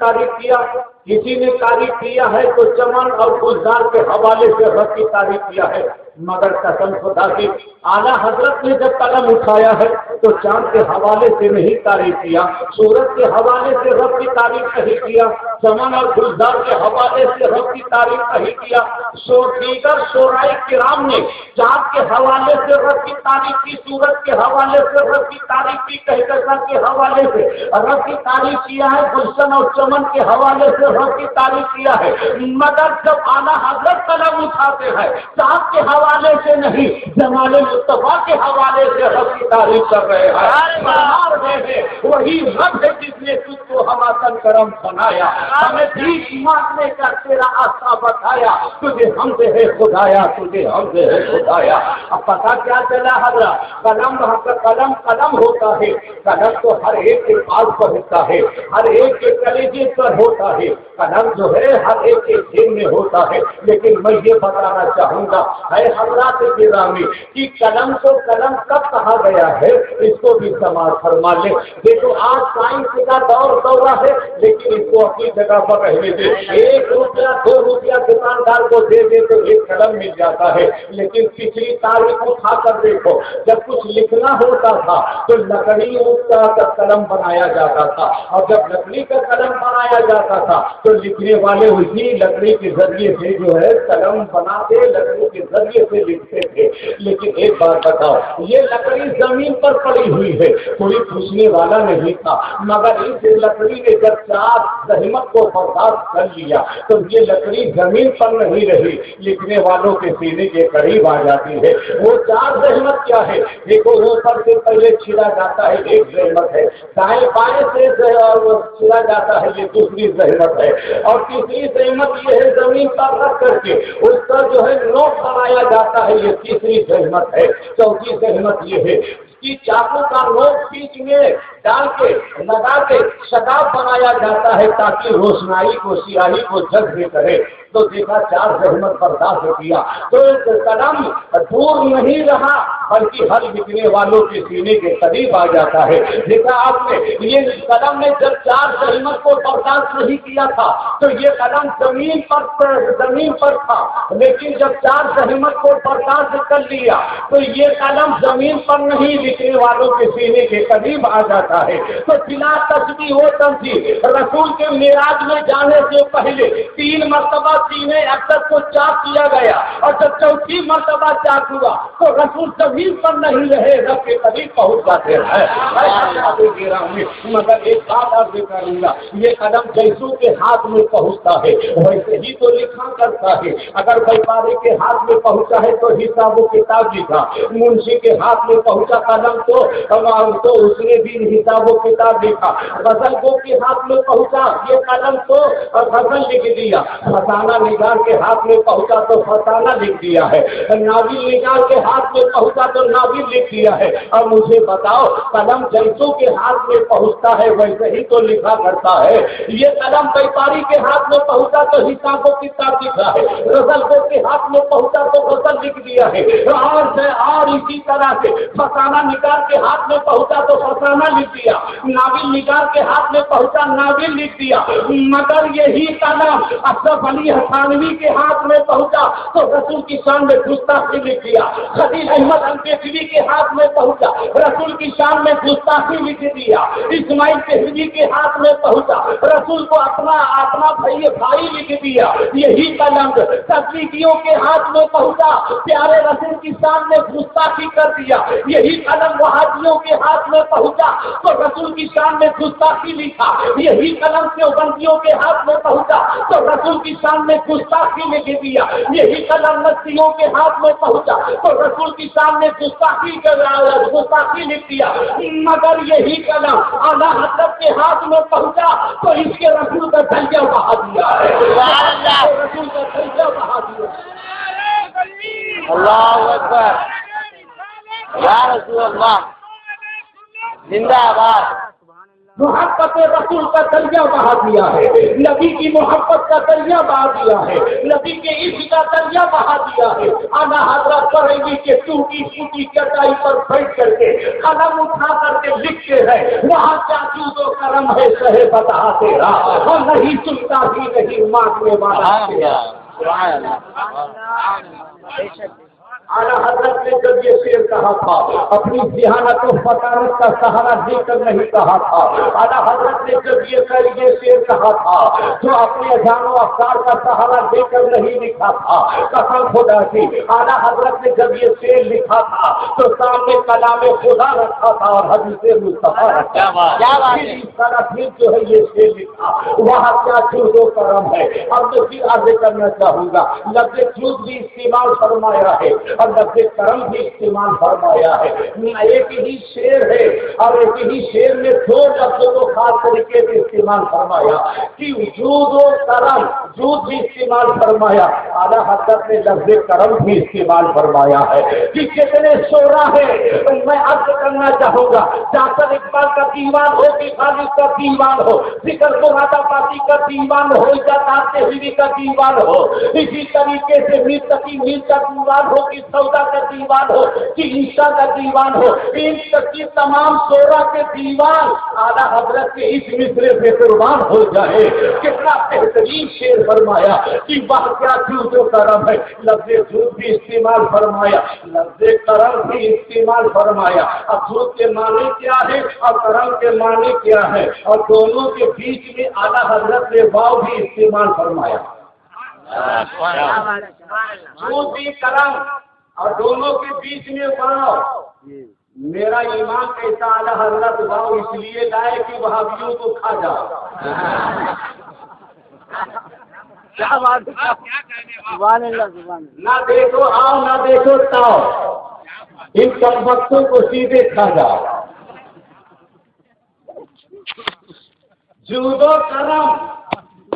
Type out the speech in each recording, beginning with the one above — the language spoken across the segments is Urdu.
تعریف کیا، کسی نے تعریف کیا ہے تو چمن اور گلزار کے حوالے سے رب کی تعریف کیا ہے، مگر قسم خدا کی اعلیٰ حضرت نے جب قلم اٹھایا ہے تو چاند کے حوالے سے نہیں تعریف کیا، سورج کے حوالے سے رب کی تعریف نہیں کیا، چمن اور گلزار کے حوالے سے رب کی تعریف نہیں کیا، دیگر شعراء کرام نے چاند کے حوالے سے رب کی تعریف کی، سورج کے حوالے سے رب کی تعریف کی، کہکشاں کے حوالے سے رب کی تعریف کیا ہے، گلشن اور چمن کے حوالے سے رب کی تعریف کیا ہے، مگر جب اعلیٰ حضرت قلم اٹھاتے ہیں چاند کے حوالے سے نہیں، جمال مصطفیٰ کے حوالے سے رب کی تعریف کر رہے ہیں۔ وہی رب ہے جس نے تجھ کو ہماتن کرم بنایا، ہمیں بھیک مانگنے کا تیرا آسا بتایا، تجھے ہم سے ہے خدایا، تجھے ہم سے ہے خدایا۔ اب پتا کیا چلا حضرت، قلم قلم ہوتا ہے، قلم تو ہر ایک کے پاس پہنچتا ہے، ہر ایک کے کلیجے پر ہوتا ہے، قلم جو ہے ہر ایک کے دل میں ہوتا ہے، لیکن میں یہ بتانا چاہوں گا اے حضرات گرامی کہ قلم کو قلم کب کہا گیا ہے، اس کو بھی سماعت فرما لیں۔ دیکھو آج سائنس کا دورہ ہے، لیکن اس کو اپنی جگہ پر رہنے دے، 1 روپیہ 2 روپیہ دکاندار کو دے دے تو ایک قلم مل جاتا ہے، لیکن پچھلی تاریخ اٹھا کر دیکھو، جب کچھ لکھنا ہوتا تھا تو لکڑی کا قلم بنایا جاتا تھا، اور جب لکڑی کا قلم بنایا جاتا تھا تو لکھنے والے اسی لکڑی کے ذریعے سے جو ہے قلم بناتے، لکڑی کے ذریعے سے لکھتے تھے۔ لیکن ایک بات بتاؤ، یہ لکڑی زمین پر پڑی ہوئی ہے، کوئی پوچھنے والا نہیں تھا، مگر اس لکڑی نے جب 4 زحمت کو برداشت کر لیا تو یہ لکڑی زمین پر نہیں رہی، لکھنے والوں کے سینے کے قریب آ جاتی ہے۔ وہ 4 زحمت کیا ہے؟ دیکھو اوپر سے پہلے چھڑا جاتا ہے، ایک زحمت ہے، دائیں بائیں سے چھڑا جاتا ہے، یہ دوسری زحمت ہے، اور تیسری زحمت یہ ہے زمین پر رکھ کر کے اس کا جو ہے نوٹ بنایا جاتا ہے، یہ تیسری زحمت ہے۔ چوتھی زحمت یہ ہے کہ چاقو کا نوٹ بیچ میں ڈال کے لگا کے شتاب بنایا جاتا ہے تاکہ روشنائی کو سیاہی کو جذب کرے۔ تو دیکھا 4 زحمت برداشت کیا تو قلم دور نہیں رہا بلکہ ہر لکھنے والوں کے سینے کے قریب آ جاتا ہے۔ دیکھا آپ نے، یہ قلم نے جب 4 زحمت کو برداشت نہیں کیا تھا تو یہ قلم زمین پر تھا، لیکن جب 4 زحمت کو برداشت کر لیا تو یہ قلم زمین پر نہیں، لکھنے والوں کے سینے کے قریب آ جاتا ہے۔ تو بلا تشبیہ و تمثیل رسول کے معراج میں جانے سے پہلے 3 مرتبہ سینے اکثر کو چاک کیا گیا، اور جب 4تھی مرتبہ چاک ہوا تو رسول زمین پر نہیں رہے، رب کے قریب پہنچ جاتے ہیں۔ مگر ایک بات آپ بھی کروں گا، یہ قلم جیسوں کے ہاتھ میں پہنچتا ہے ویسے ہی تو لکھا کرتا ہے۔ اگر بیپاری کے ہاتھ میں پہنچا ہے تو حساب و کتاب لکھا، منشی کے ہاتھ میں پہنچا قلم تو اس نے بھی حساب و کتاب لکھا، غزل گو کے ہاتھ میں پہنچا یہ قلم تو غزل لکھ دیا، فسانہ نگار کے ہاتھ میں پہنچا تو فسانہ لکھ دیا ہے، ناول نگار کے ہاتھ میں پہنچا تو ناول لکھ دیا ہے۔ اور مجھے بتاؤ قلم جیسوں کے ہاتھ میں پہنچتا ہے ویسے ہی تو لکھا کرتا ہے۔ یہ قلم بیپاری کے ہاتھ میں پہنچا تو حساب و کتاب لکھا ہے، غزل گو کے ہاتھ میں پہنچا تو غزل لکھ دیا ہے، اور اسی طرح سے فسانہ نگار کے ہاتھ میں پہنچا تو فسانہ لکھ دیا، ناول نگار کے ہاتھ میں پہنچا ناول لکھ دیا۔ مگر یہی قلم اشرف علی حسانوی کے ہاتھ میں پہنچا تو رسول کی شان میں گستاخی لکھ دیا، خلیل احمد الکشوی کے ہاتھ میں پہنچا رسول کی شان میں گستاخی لکھ دیا، اسماعیل کشوی کے ہاتھ میں پہنچا رسول کو اپنا بھائی لکھ دیا۔ یہی قلم تبلیغیوں کے ہاتھ میں پہنچا پیارے رسول کی شان میں گستاخی کر دیا، یہی قلم وہابیوں کے ہاتھ میں پہنچا تو رسول کی شان میں گستاخی لکھا، یہی قلم دیوبندیوں کے ہاتھ میں پہنچا تو رسول کی شان میں گستاخی لکھ دیا، یہی قلم نقشیوں کے ہاتھ میں پہنچا تو رسول کی شان میں گستاخی لکھ دیا۔ مگر یہی قلم اعلیٰ حضرت کے ہاتھ میں پہنچا تو اس کے رسول کا درجہ بڑھا دیا ہے، رسول کا درجہ بڑھا دیا۔ اللہ اکبر، یا رسول اللہ، زندہ آباد۔ محبت رسول کا دریا بہا دیا ہے، نبی کی محبت کا دریا بہا دیا ہے، نبی کے عشق کا دریا بہا دیا ہے۔ اعلیٰ حضرت بریلی کے ٹوٹی پھوٹی چٹائی پر بیٹھ کر کے قلم اٹھا کر کے لکھتے ہیں، وہاں کیا جود و کرم ہے سہے بتا تیرا، اور نہیں سنتا بھی نہیں مانگنے والا تیرا۔ اعلیٰ حضرت نے جب یہ شعر کہا تھا اپنی ذہانت و فطانت کا سہارا دے کر نہیں کہا تھا، اعلیٰ حضرت نے جب یہ شعر کہا تھا جو اپنے اذہان و افکار کا سہارا دے کر نہیں لکھا تھا، قسم خدا کی اعلیٰ حضرت نے جب یہ شعر لکھا تھا تو سامنے کلام خدا رکھا تھا اور حدیث مصطفیٰ رکھا تھا، پھر جو ہے یہ شعر لکھا، وہاں کیا جود و کرم ہے۔ اب میں پھر عرض کرنا چاہوں گا، لفظ جود بھی استعمال فرمایا ہے اور لفظ کرم بھی استعمال فرمایا ہے۔ ایک ہی شعر ہے اور ایک ہی شعر میں دو لفظوں کو خاص طریقے سے استعمال فرمایا کہ جود و کرم، جود بھی استعمال فرمایا، اعلیٰ حضرت نے لفظ کرم بھی استعمال فرمایا ہے کہ کتنے شعرا ہے۔ میں عرض کرنا چاہوں گا، جعفر اقبال کا دیوان ہو کہ خالد کا دیوان ہو، ذکر مراد آبادی کا دیوان ہو یا تحریری کا دیوان ہو، اسی طریقے سے میر تقی میر کا دیوان ہو کہ سودا کا دیوان ہو کہ عیسیٰ کا دیوان ہو، ان تک کی تمام شعرا کے دیوان اعلیٰ حضرت کے اس مصرے سے قربان ہو جائے۔ کتنا بہترین شعر فرمایا کہ وہ کیا جود و کرم ہے، لفظ جود بھی استعمال فرمایا، لفظ کرم بھی استعمال فرمایا۔ اب جود کے معنی کیا ہے اور کرم کے معنی کیا ہے، اور دونوں کے بیچ میں اعلیٰ حضرت نے واو بھی استعمال فرمایا، جود بھی کرم اور دونوں کے بیچ میں واو۔ میرا ایمان کہتا اعلیٰ حضرت واو اس لیے لائے کہ وہابیوں کو کھا جاؤ۔ نہ دیکھو آؤ نہ دیکھو تاؤ، ان کم وقتوں کو سیدھے کھا جاؤ۔ جود و کرم،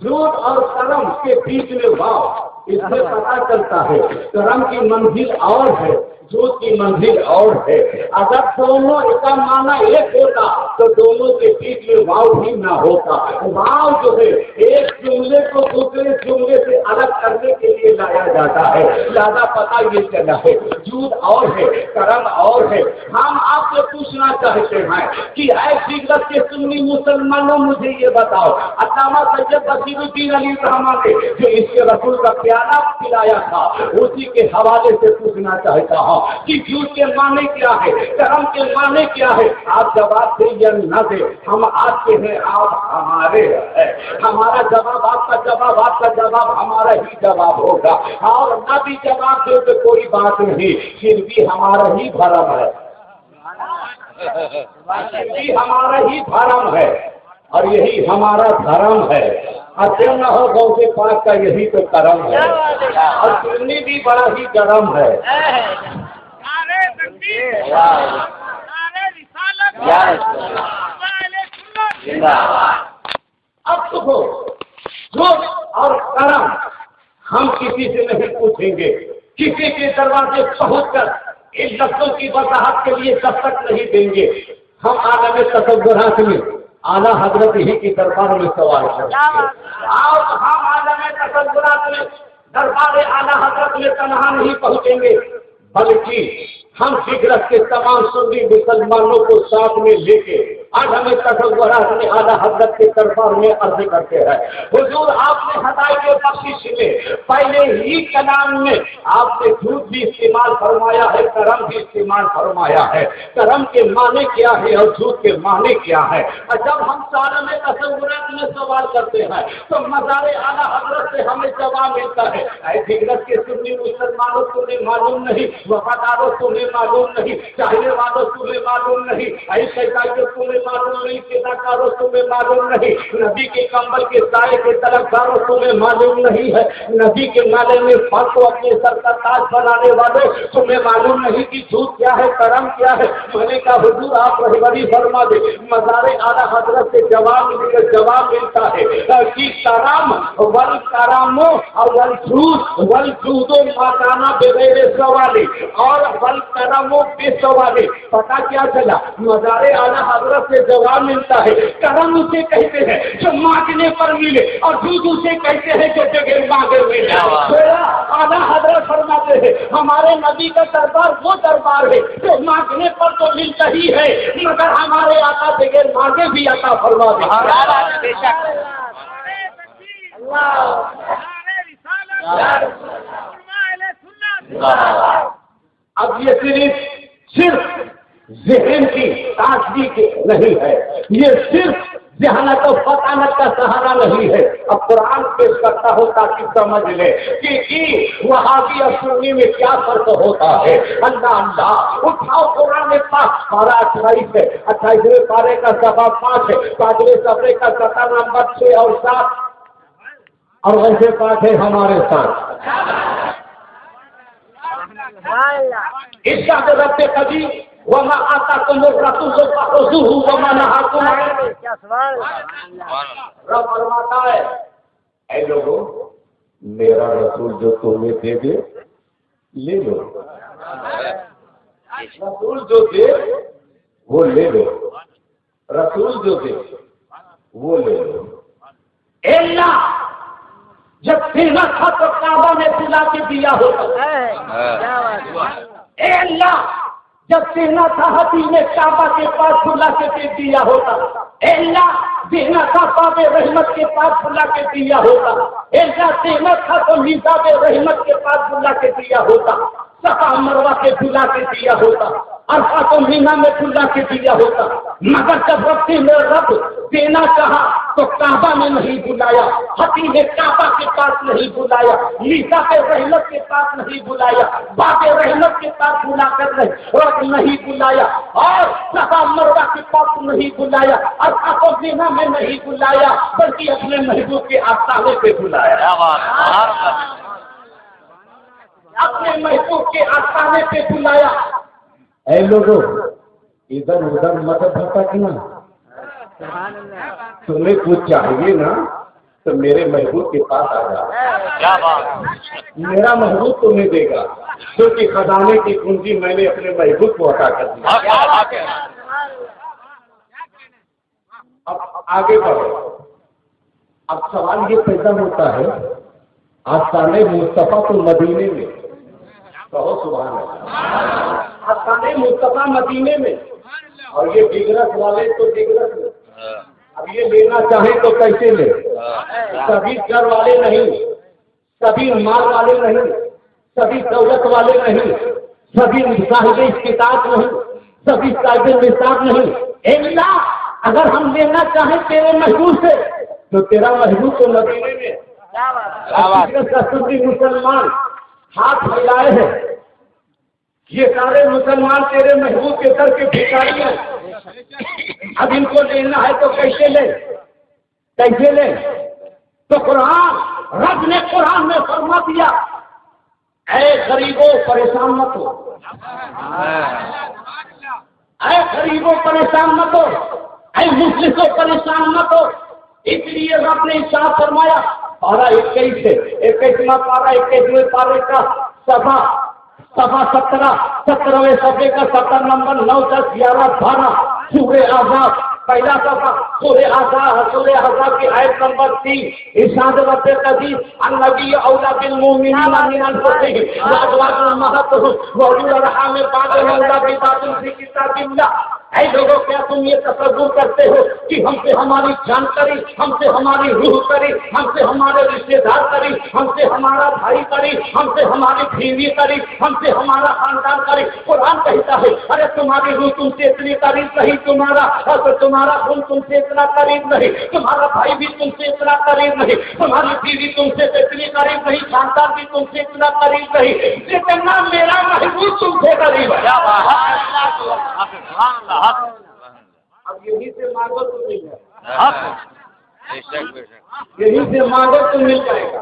جود اور کرم کے بیچ میں واو، اس سے پتا چلتا ہے کرم کی منزل اور ہے، جود کی منزل اور ہے۔ اگر دونوں کا معنی ایک ہوتا تو دونوں کے بیچ میں واو بھی نہ ہوتا۔ واو جو ہے ایک جملے کو دوسرے جملے سے الگ کرنے کے لیے لایا جاتا ہے، زیادہ پتا یہ چلا ہے جود اور ہے کرم اور ہے۔ ہم آپ سے پوچھنا چاہتے ہیں کہ اے فکرت کے سنی مسلمانوں مجھے یہ بتاؤ، علامہ سید بصیر الدین علی رحمٰ نے جو اس کے رسول کا پیالہ پلایا تھا اسی کے حوالے سے پوچھنا چاہتا ہوں کہ جود کے معنی کیا ہے، کرم کے معنی کیا ہے۔ آپ جواب دیں یا نہ دیں، ہم آپ کے ہیں آپ ہمارے ہیں، ہمارا جواب آپ کا جواب، آپ کا جواب ہمارا ہی جواب ہوگا، اور نہ بھی جواب دے تو کوئی بات نہیں، پھر بھی ہمارا ہی بھرم ہے، ہمارا ہی بھرم ہے اور یہی ہمارا دھرم ہے۔ اچھا نہ ہو غوث پاک کا یہی تو کرم ہے، اور سنی بھی بڑا ہی گرم ہے۔ اب تو جو اور کرم ہم کسی سے نہیں پوچھیں گے، کسی کے دروازے پہنچ کر ان لفظوں کی وضاحت کے لیے دستک نہیں دیں گے۔ ہم عالم تصورات میں اعلیٰ حضرت ہی کی دربار میں سوال کریں گے، اور ہم عالم تصورات میں دربار اعلیٰ حضرت میں تنہا نہیں پہنچیں گے، بلکہ ہم فکرت کے تمام سنی مسلمانوں کو ساتھ میں لے کے آج ہمیں تصورات میں اعلیٰ حضرت کے دربار میں عرض کرتے ہیں، حضور آپ نے ہدایت بخشش میں پہلے ہی کلام میں آپ نے جود بھی استعمال فرمایا ہے، کرم بھی استعمال فرمایا ہے۔ کرم کے معنی کیا ہے اور جود کے معنی کیا ہے؟ اور جب ہم عالم تصورات میں سوال کرتے ہیں تو مزار اعلیٰ حضرت سے ہمیں جواب ملتا ہے، اے فکرت کے سنی مسلمانوں تمہیں معلوم نہیں، وفاداروں تمہیں معلوم نہیں، چاہنے والوں تمہیں معلوم نہیں، ایسے تمہیں معلوم نہیں، کتابوں تمہیں معلوم نہیں، نبی کے کمبل کے سائے کے طرفداروں تمہیں معلوم نہیں ہے، نبی کے مالے میں پھل کو اپنے سر کا تاج بنانے والے تمہیں معلوم نہیں کہ جھوٹ کیا ہے، کرم کیا ہے۔ میں نے کہا حضور آپ رہبری فرما دے، مزار اعلیٰ حضرت سے جواب ملتا ہے کہ کرم ول کرم اور ول جھوٹ ول جھوٹ ماکانہ بغیر سوالی، اور ول کرم و بے سوالے. پتا کیا چلا؟ مزار اعلیٰ حضرت سے جواب ملتا ہے. کرم اسے کہتے ہیں جو مانگنے پر ملے اور جھوٹ اسے کہتے ہیں جو بغیر مانگے ملے. اعلیٰ حضرت فرماتے ہیں ہمارے نبی کا دربار وہ دربار ہے جو مانگنے پر تو ملتا ہی ہے مگر ہمارے آقا بغیر مانگے بھی عطا فرما دے. اب یہ صرف ذہن کی تازگی کے نہیں ہے, یہ صرف ذہانت و فطانت کا سہارا نہیں ہے. اب قرآن پیش کرتا ہو تاکہ سمجھ لے کہ وہابی اور سنی میں کیا فرق ہوتا ہے. اللہ اللہ اٹھاؤ قرآن پاک پارہ 28 ہے, 28ویں پارے کا صفحہ 5 ہے, 5ویں صفحے کا سطر نمبر 6 اور 7 اور ویسے پاک ہے ہمارے ساتھ. اس کا رب کبھی وما آتاکم الرسول فخذوہ وما نہاکم عنہ. رب فرماتا ہے اے لوگوں میرا رسول جو تمہیں دے دے لے لو, رسول جو دے وہ لے لو, رسول جو دے وہ لے لو. اے اللہ جب دینا تھا تو کعبہ میں دلا کے دیا ہوتا. اے اللہ جب دینا تھا حتیم میں کعبہ کے پاس بلا کے دیا ہوتا. اے اللہ دینا تھا باب رحمت کے پاس بلا کے دیا ہوتا. اے اللہ دینا تھا تو میزاب رحمت کے پاس بلا کے دیا ہوتا. صفا مروہ کے بلا کے دیا ہوتا. عرفات و مینا میں بلا کے دیا ہوتا. مگر جب ربی میں رب دینا چاہا تو کعبہ میں نہیں بلایا, حتیم میں کعبہ کے پاس نہیں بلایا, میزاب رحمت کے پاس نہیں بلایا, باب رحمت کے پاس بلا کر رب نہیں بلایا, اور صفا مروہ کے پاس نہیں بلایا, عرفات و مینا میں نہیں بلایا, بلکہ اپنے محبوب کے آستانے پہ بلایا. اپنے محبوب کے آستانے پہ بلایا. اے لوگوں ادھر ادھر مت بھٹکنا, تمہیں کچھ چاہیے نا تو میرے محبوب کے پاس آ جا, میرا محبوب تمہیں دے گا, کیونکہ خزانے کی کنجی میں نے اپنے محبوب کو عطا کر دیا. اب آگے بڑھو. اب سوال یہ پیدا ہوتا ہے آستانے مصطفیٰ تو مدینے میں, کہو سبحان اللہ, آستانے مصطفیٰ مدینے میں, اور یہ ڈگرس والے تو ڈگرس میں. اب یہ لینا چاہیں تو کیسے لے؟ سبھی گھر والے نہیں, سبھی مال والے نہیں, سبھی دولت والے نہیں, سبھی صاحب استطاعت نہیں, سبھی صاحب نصاب نہیں. اللہ اگر ہم لینا چاہیں تیرے محبوب سے تو تیرا محبوب تو مدینے میں. مسلمان ہاتھ پھیلائے ہیں, یہ سارے مسلمان تیرے محبوب کے در کے بھکاری ہیں. اب ان کو لینا ہے تو کیسے لیں, کیسے لیں؟ تو قرآن رب نے قرآن میں فرما دیا اے غریبوں پریشان مت ہو, اے غریبوں پریشان مت ہو, اے مفلسوں پریشان مت ہو. اس لیے رب نے ارشاد فرمایا پارہ 21 ہے, 21واں پارہ 21ویں پارے کا صفحہ 17ویں صفحے کا 70 نمبر 9 10 11 12 سورہ احزاب پہلا صفحہ سورہ احزاب کی آیت نمبر 3. ارشاد رب قدیر النبی اولا بالمؤمنین من انفسهم وازواجهم امهاتهم واولو الارحام بعضهم اولى ببعض في کتاب اللہ. اے لوگوں کیا تم یہ تصور کرتے ہو کہ ہم سے ہماری جان کری, ہم سے ہماری روح کری, ہم سے ہمارے رشتے دار کری, ہم سے ہمارا بھائی کری, ہم سے ہماری بیوی کری, ہم سے ہمارا خاندان کری. قرآن کہتا ہے ارے تمہاری روح تم سے اتنی قریب نہیں, تمہارا خون تم سے اتنا قریب نہیں, تمہارا بھائی بھی تم سے اتنا قریب نہیں, تمہاری بیوی تم سے اتنی قریب نہیں, خاندان بھی تم سے اتنا قریب نہیں جتنا میرا محبوب تم سے قریب ہے. اب یہی سے مانگو تو مل جائے, یہی سے مانگو تو مل جائے گا.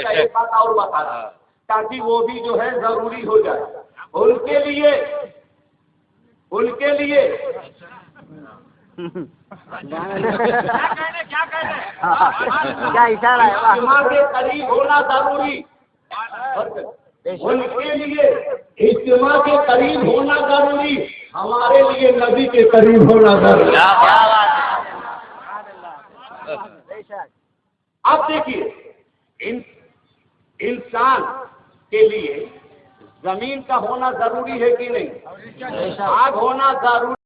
ایک بات اور بتا رہا تاکہ وہ بھی جو ہے ضروری ہو جائے ان کے لیے دماغ کے قریب ہونا ضروری. ان کے لیے اجتماع کے قریب ہونا ضروری، ہمارے لیے نبی کے قریب ہونا ضروری۔ اب دیکھیے انسان کے لیے زمین کا ہونا ضروری ہے کہ نہیں؟ آگ ہونا ضروری